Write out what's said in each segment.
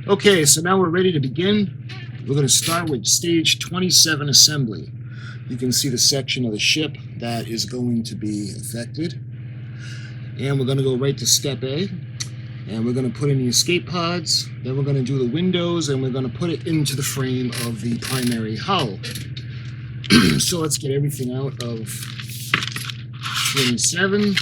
Okay, so now we're ready to begin. We're going to start with stage 27 assembly. You can see the section of the ship that is going to be affected. And we're going to go right to step A. And we're going to put in the escape pods. Then we're going to do the windows, and we're going to put it into the frame of the primary hull. So let's get everything out of 27.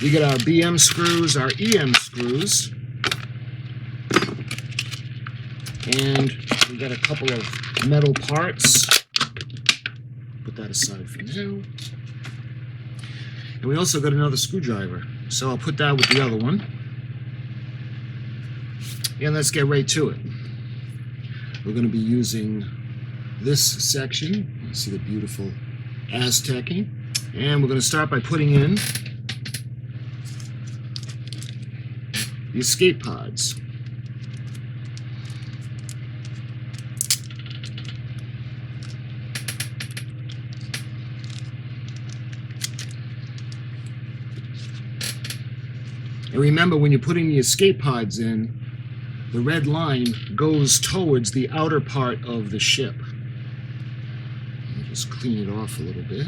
We get our BM screws, our EM screws, and we got a couple of metal parts. Put that aside for now. And we also got another screwdriver, so I'll put that with the other one. And let's get right to it. We're going to be using this section. You see the beautiful Aztecing. And we're going to start by putting in the escape pods. And remember, when you're putting the escape pods in, the red line goes towards the outer part of the ship. Let me just clean it off a little bit.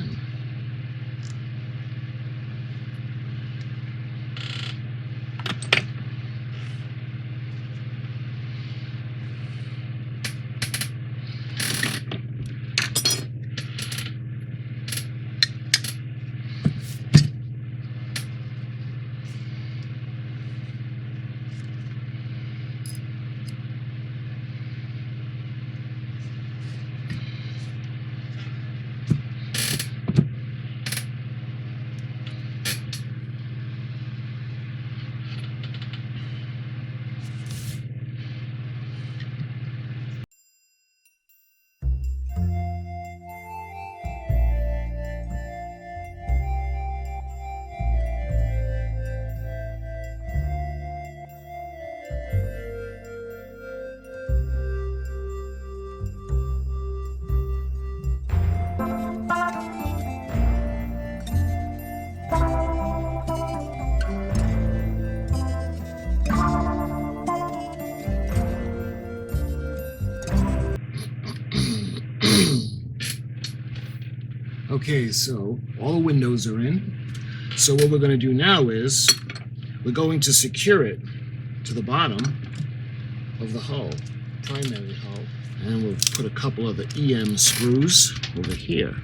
Okay, so all the windows are in. So what we're going to do now is we're going to secure it to the bottom of the hull, primary hull. And we'll put a couple of the EM screws over here.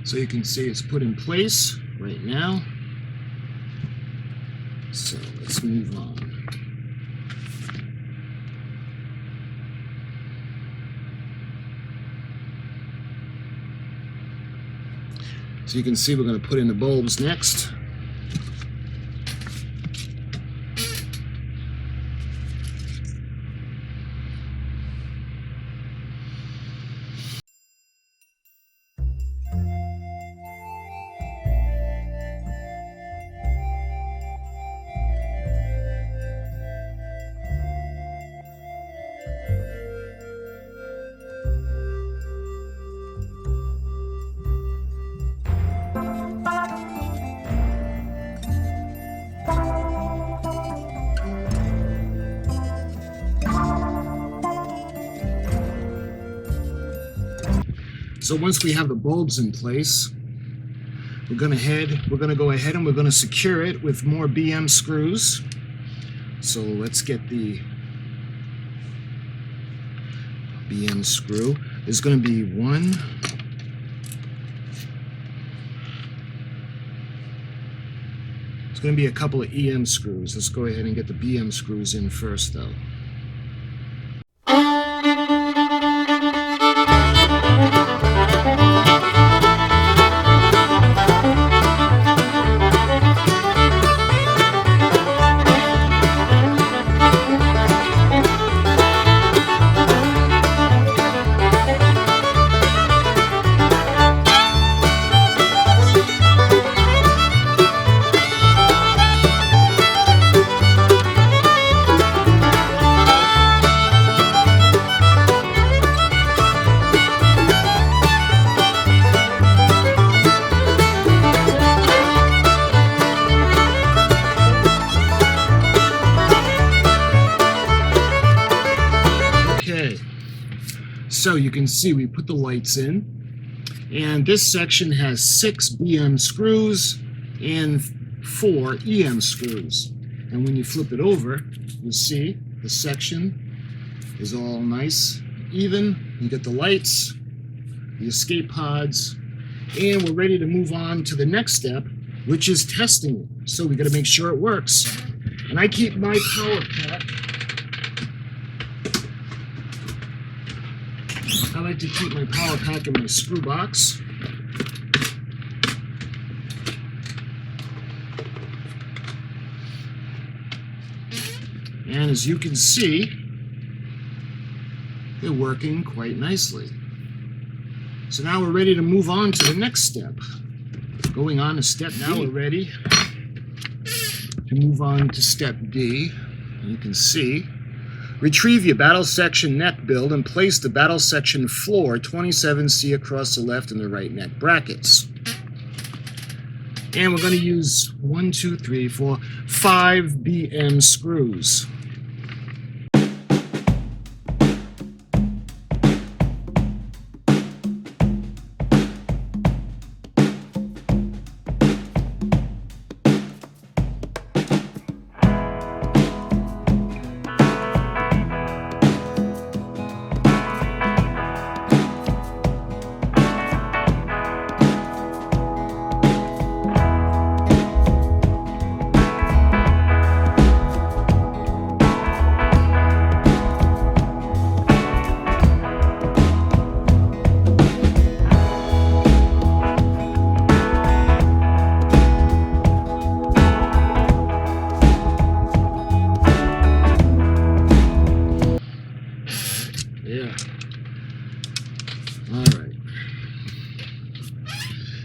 So you can see it's put in place right now. So let's move on. So you can see we're going to put in the bulbs next. So once we have the bulbs in place, we're going to go ahead and we're going to secure it with more BM screws. So let's get the BM screw. There's going to be one, it's going to be a couple of EM screws. Let's go ahead and get the BM screws in first though. So you can see we put the lights in, and this section has 6 BM screws and 4 EM screws. And when you flip it over, you see the section is all nice, even. You get the lights, the escape pods, and we're ready to move on to the next step, which is testing it. So we got to make sure it works. And I keep my power pack. I like to keep my power pack in my screw box. And as you can see, they're working quite nicely. So now we're ready to move on to the next step. Going on to step D. Now we're ready to move on to step D. And you can see, retrieve your battle section neck build and place the battle section floor 27C across the left and the right neck brackets. And we're going to use 5 BM screws.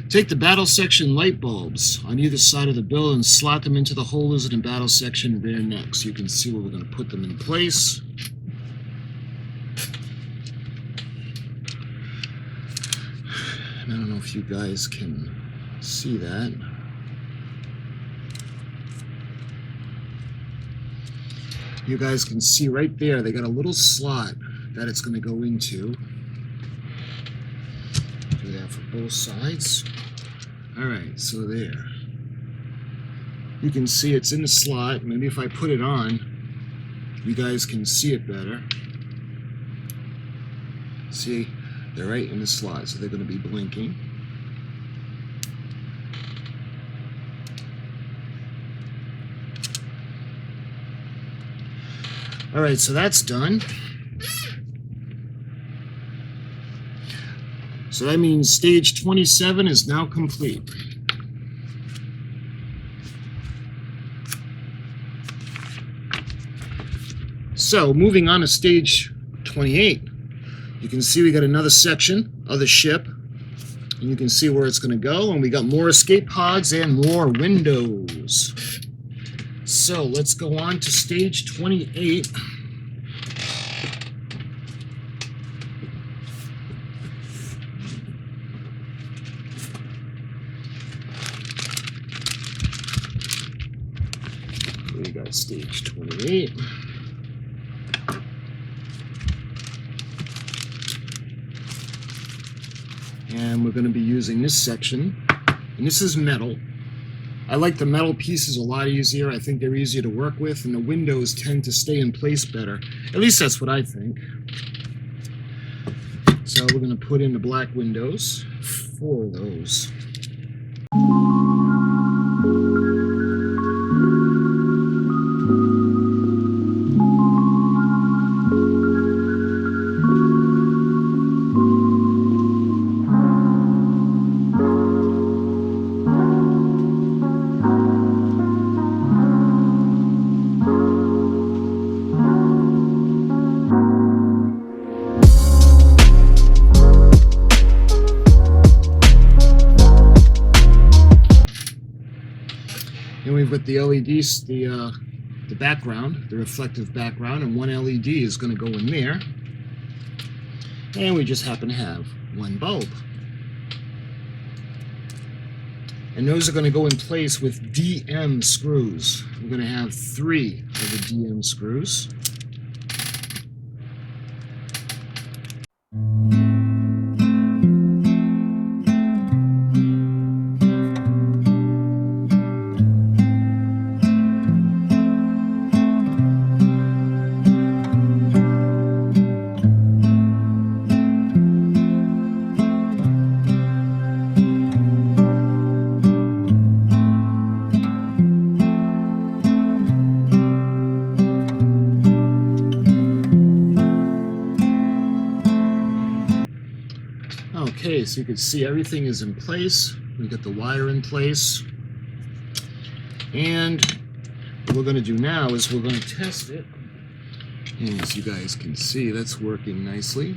Take the battle section light bulbs on either side of the build and slot them into the holders in the battle section rear neck. So you can see where we're going to put them in place. And I don't know if you guys can see that. You guys can see right there, they got a little slot that it's going to go into. Do that for both sides. Alright, so there. You can see it's in the slot. Maybe if I put it on, you guys can see it better. See, they're right in the slot, so they're going to be blinking. Alright, so that's done. So that means stage 27 is now complete. So moving on to stage 28, you can see we got another section of the ship, and you can see where it's going to go, and we got more escape pods and more windows. So let's go on to stage 28. We got stage 28. And we're going to be using this section, and this is metal. I like the metal pieces a lot easier. I think they're easier to work with, and the windows tend to stay in place better. At least that's what I think. So we're going to put in the black windows, 4 of those. And we've got the LEDs, the background, the reflective background, and 1 LED is going to go in there. And we just happen to have 1 bulb. And those are going to go in place with DM screws. We're going to have 3 of the DM screws. Okay, so you can see everything is in place. We got the wire in place. And what we're going to do now is we're going to test it. And as you guys can see, that's working nicely.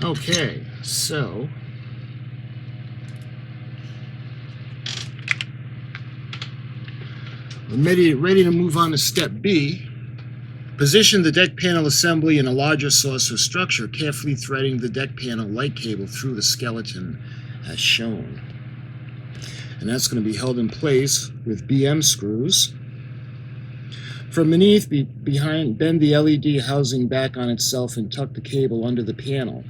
Okay, so we're ready to move on to step B. Position the deck panel assembly in a larger saucer structure, carefully threading the deck panel light cable through the skeleton as shown. And that's going to be held in place with BM screws. From beneath, behind, bend the LED housing back on itself and tuck the cable under the panel.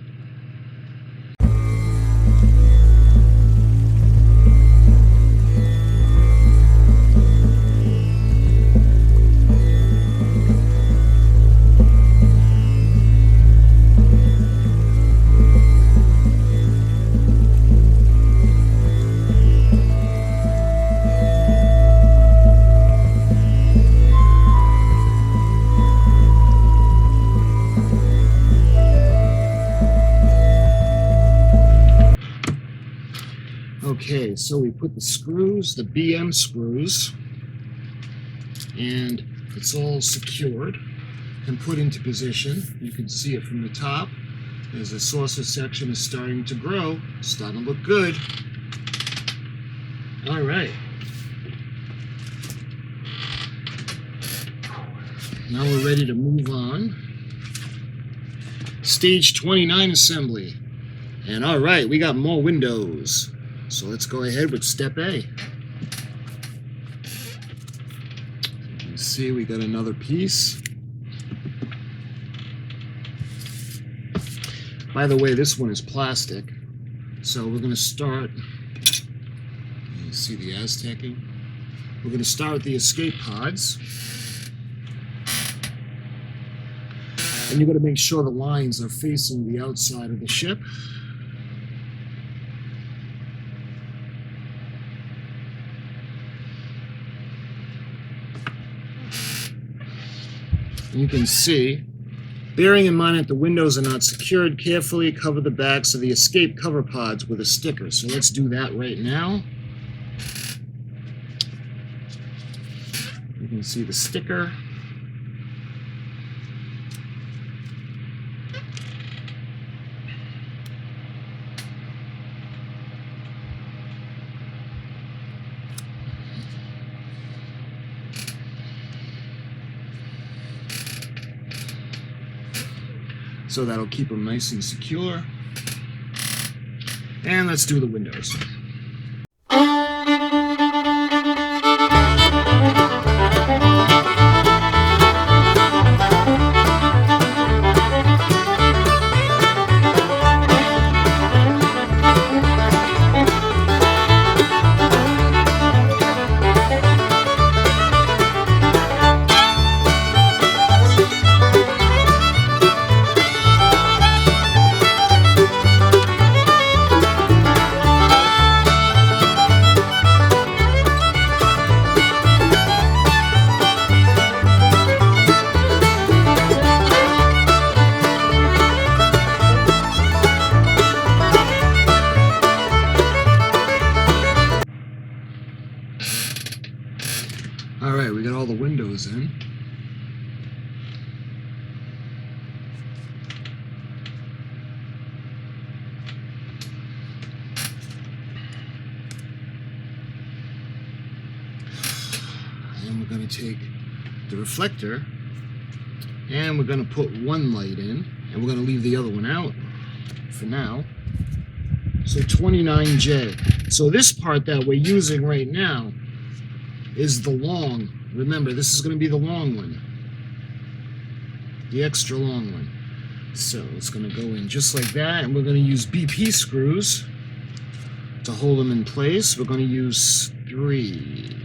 Okay, so we put the screws, the BM screws, and it's all secured and put into position. You can see it from the top as the saucer section is starting to grow. It's starting to look good. All right. Now we're ready to move on. Stage 29 assembly. And all right, we got more windows. So let's go ahead with step A. You can see we got another piece. By the way, this one is plastic. So we're going to start, you see the Aztecing? We're going to start with the escape pods. And you're going to make sure the lines are facing the outside of the ship. You can see, bearing in mind that the windows are not secured, carefully cover the backs of the escape cover pods with a sticker. So let's do that right now. You can see the sticker. So that'll keep them nice and secure. And let's do the windows. All right, we got all the windows in. And we're going to take the reflector and we're going to put one light in and we're going to leave the other one out for now. So 29J. So this part that we're using right now is the long. Remember, this is going to be the long one. The extra long one. So it's going to go in just like that, and we're going to use BP screws to hold them in place. We're going to use 3.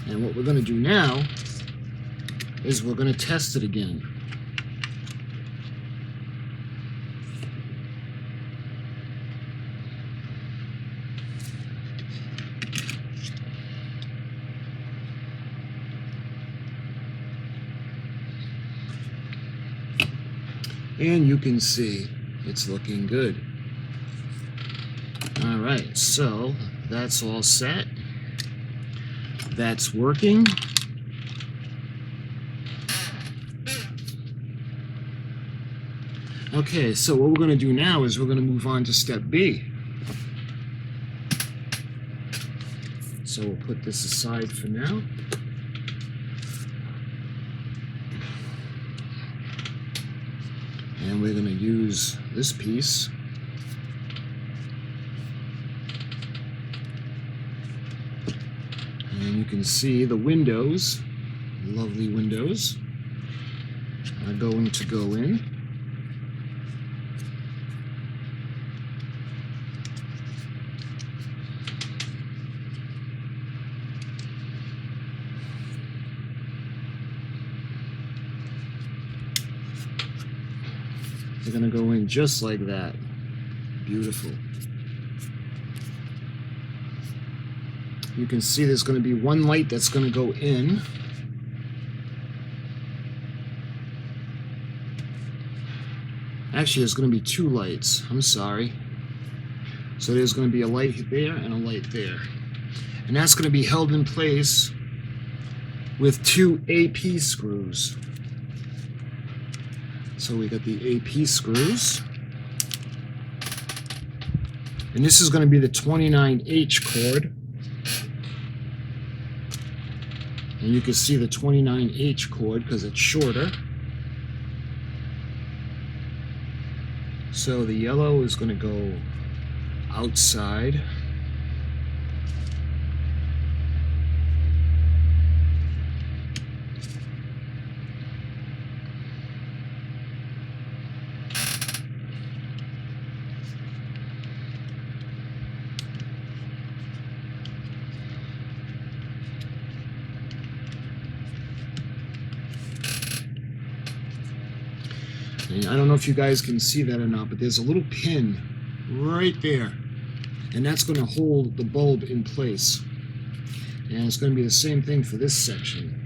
And what we're going to do now is we're going to test it again. And you can see it's looking good. All right, so that's all set. That's working. Okay, so what we're going to do now is we're going to move on to step B. So we'll put this aside for now. And we're going to use this piece. And you can see the windows, lovely windows, are going to go in. They're going to go in just like that. Beautiful. You can see there's going to be one light that's going to go in. Actually, there's going to be two lights. I'm sorry. So there's going to be a light there and a light there. And that's going to be held in place with two AP screws. So we got the AP screws. And this is going to be the 29H cord. And you can see the 29H cord because it's shorter. So the yellow is going to go outside. And I don't know if you guys can see that or not, but there's a little pin right there. And that's going to hold the bulb in place. And it's going to be the same thing for this section.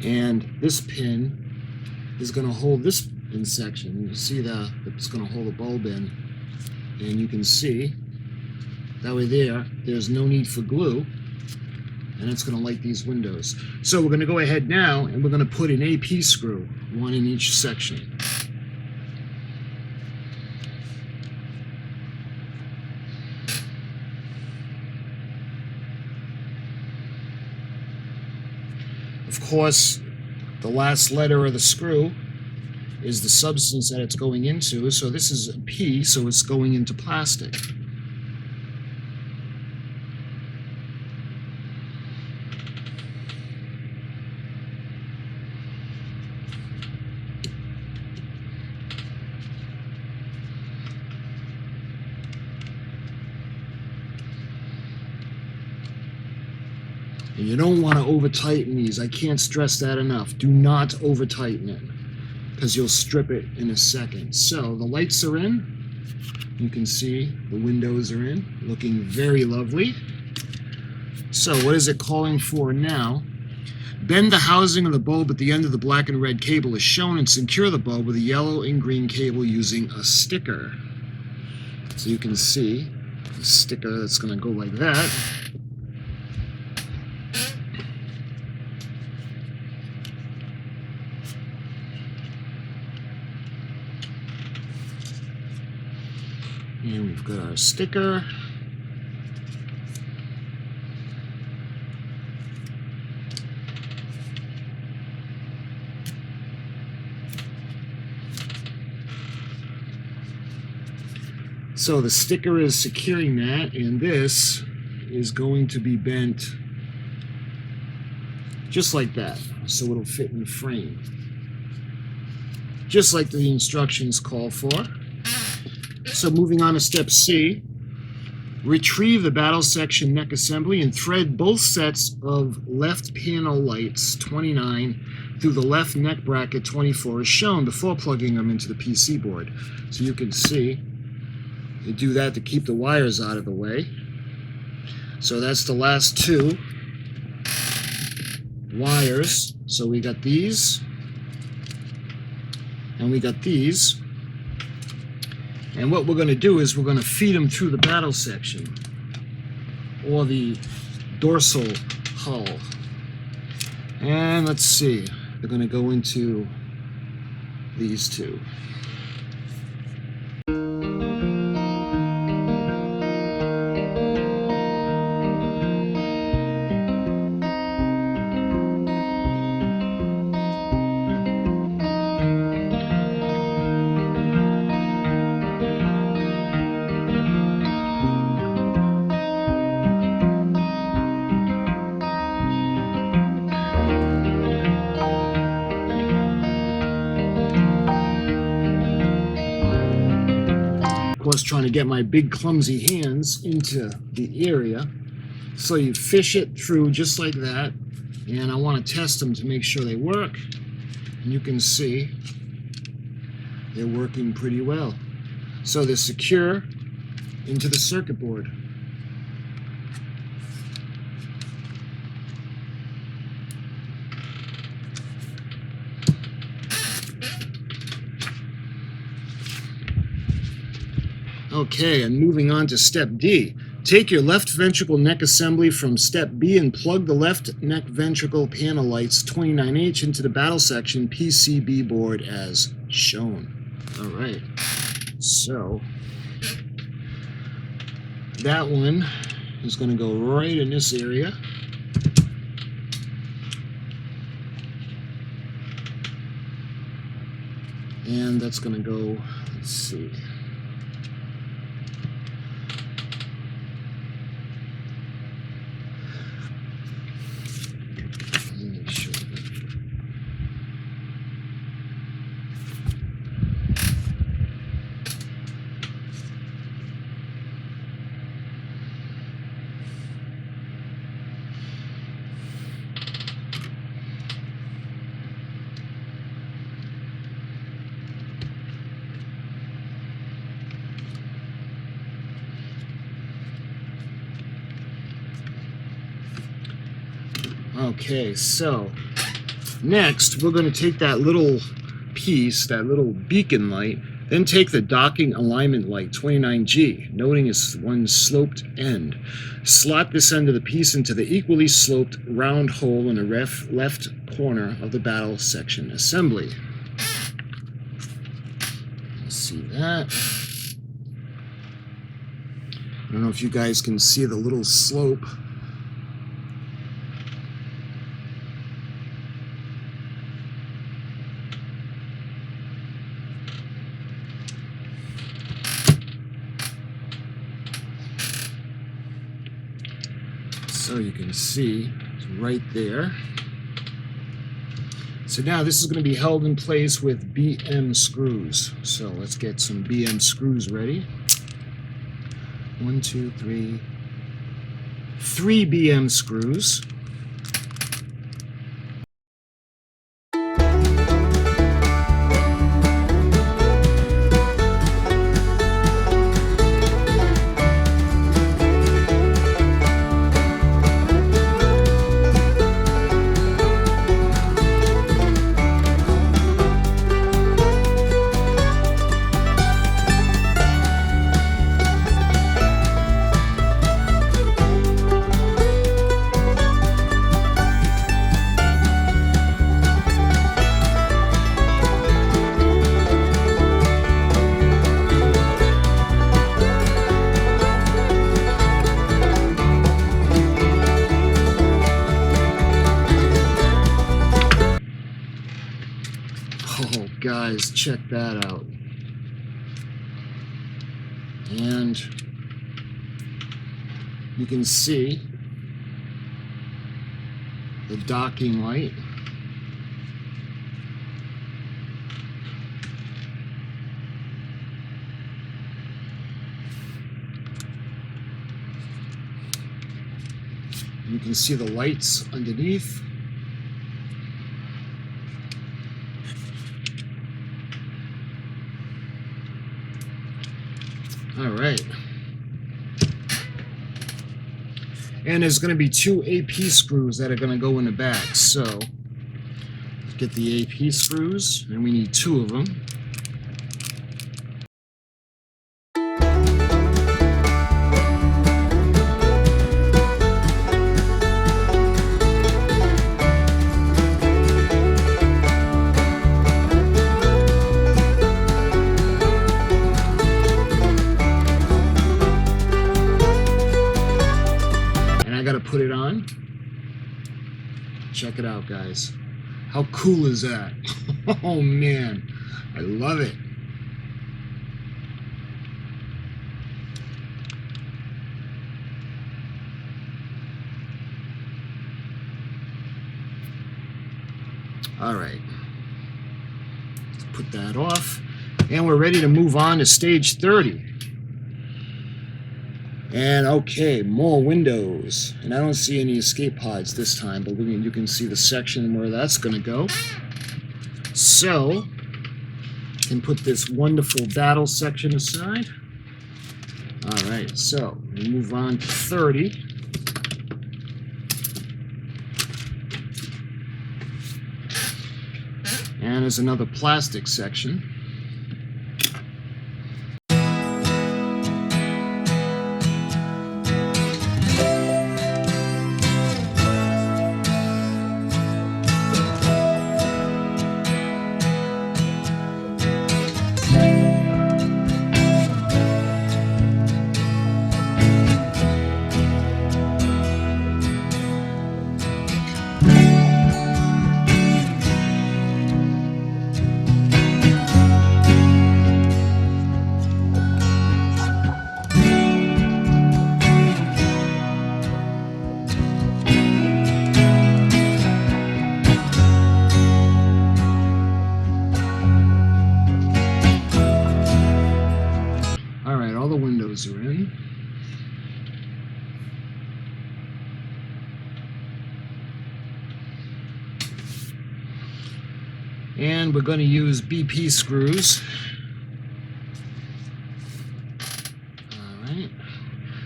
And this pin is going to hold this in section. You see that it's going to hold the bulb in, and you can see that way there's no need for glue, and it's going to light these windows. So we're going to go ahead now and we're going to put an AP screw, one in each section. Of course, the last letter of the screw is the substance that it's going into. So this is a P, so it's going into plastic. And you don't want to over tighten these. I can't stress that enough. Do not over tighten it, because you'll strip it in a second. So the lights are in. You can see the windows are in, looking very lovely. So what is it calling for now? Bend the housing of the bulb at the end of the black and red cable as shown, and secure the bulb with a yellow and green cable using a sticker. So you can see the sticker that's going to go like that. And we've got our sticker. So the sticker is securing that, and this is going to be bent just like that, so it'll fit in the frame, just like the instructions call for. So moving on to step C, retrieve the battle section neck assembly and thread both sets of left panel lights 29 through the left neck bracket 24 as shown before plugging them into the PC board. So you can see you do that to keep the wires out of the way. So that's the last two wires. So we got these and we got these. And what we're going to do is we're going to feed them through the battle section or the dorsal hull. And let's see, they're going to go into these two. Of course, trying to get my big clumsy hands into the area. So you fish it through just like that, and I want to test them to make sure they work. And you can see they're working pretty well. So they're secure into the circuit board. Okay, and moving on to step D. Take your left ventricle neck assembly from step B and plug the left neck ventricle panel lights 29H into the battle section PCB board as shown. All right, so that one is going to go right in this area. And that's going to go, let's see. Okay, so next we're going to take that little piece, that little beacon light, then take the docking alignment light 29G, noting its one sloped end. Slot this end of the piece into the equally sloped round hole in the left corner of the battle section assembly. Let's see that. I don't know if you guys can see the little slope. So you can see it's right there. So now this is going to be held in place with BM screws. So let's get some BM screws ready. 1, 2, 3. 3 BM screws. Oh, guys, check that out. And you can see the docking light. You can see the lights underneath. All right. And there's going to be 2 AP screws that are going to go in the back. So let's get the AP screws, and we need 2 of them. Put it on. Check it out, guys. How cool is that? Oh man, I love it. All right, let's put that off, and we're ready to move on to stage 30. And okay, more windows. And I don't see any escape pods this time, but you can see the section where that's going to go. So, I can put this wonderful battle section aside. All right, so we move on to 30. And there's another plastic section. All the windows are in. And we're going to use BP screws. All right.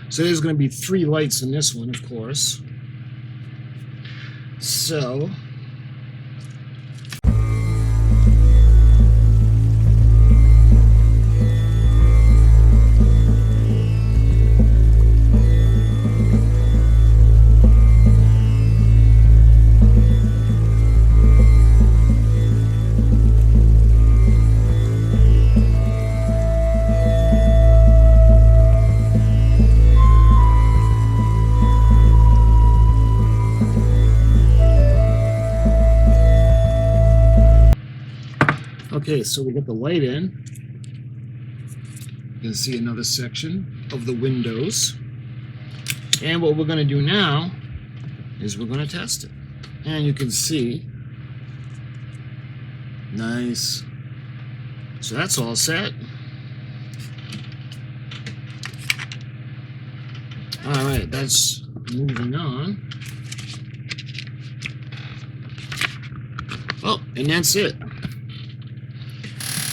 So there's going to be 3 lights in this one, of course. So okay, so we get the light in. You can see another section of the windows. And what we're going to do now is we're going to test it. And you can see, nice. So that's all set. All right, that's moving on. Oh, and that's it.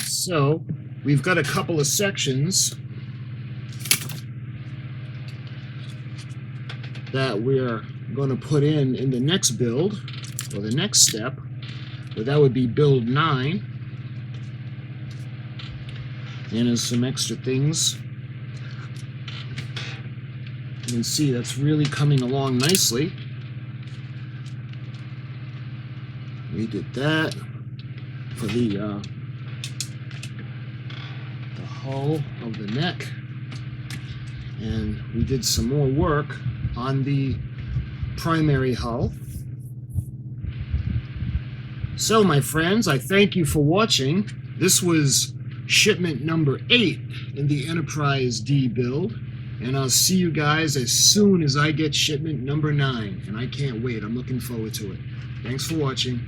So we've got a couple of sections that we're going to put in the next build, or the next step, but that would be build 9. And there's some extra things. You can see that's really coming along nicely. We did that for the hull of the neck, and we did some more work on the primary hull. So my friends, I thank you for watching. This was shipment number 8 in the Enterprise D build. And I'll see you guys as soon as I get shipment number 9. And I can't wait. I'm looking forward to it. Thanks for watching.